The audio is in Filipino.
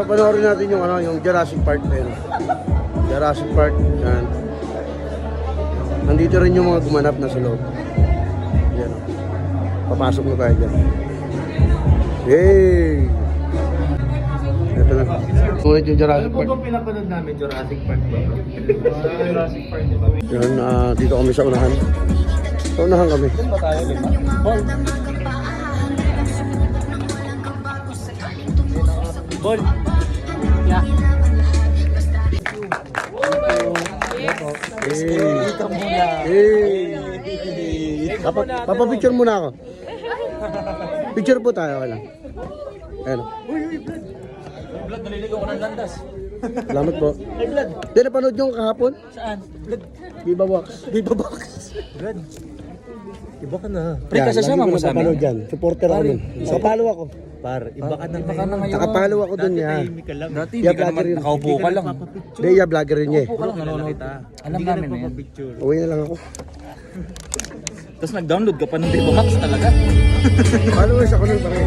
papanoorin natin yung ano, yung Jurassic Park din. Jurassic Park, yan. Nandito rin yung mga gumanap na sa loob. Yan. Papasok na tayo dyan. Yay! Ito na. Ngunit yung Jurassic Park. Ano po pinapanood namin, Jurassic Park ba? Jurassic Park, di ba? Yan, dito kami sa unahan. Sa unahan kami. Saan ba tayo, di ba? Ball! Ball! Yeah. Papapicture muna ako. Picture po tayo, wala. Ayan. Blood, naliligaw ko ng landas. Salamat po. Hey, Blood! Hindi, napanood yung kahapon? Saan? Blood! Viva Box. Viva Box! Blood! Iba ka na. Pre, Yan, kasasama lagi mo ko sa napapanood amin. yan. Supporter ako nun. Nakapalo ako. Par, iba ka na ngayon. Nakapalo ako dun niya. Dati hindi ka naman nakaupo ka lang. Hindi, yeah, vlogger rin niya eh. Upo ka lang, nanonood. Alam namin na yan. Uwi na lang ako. Tapos nag-download ka pa ng Viva Max talaga. Followers ako nun, pare.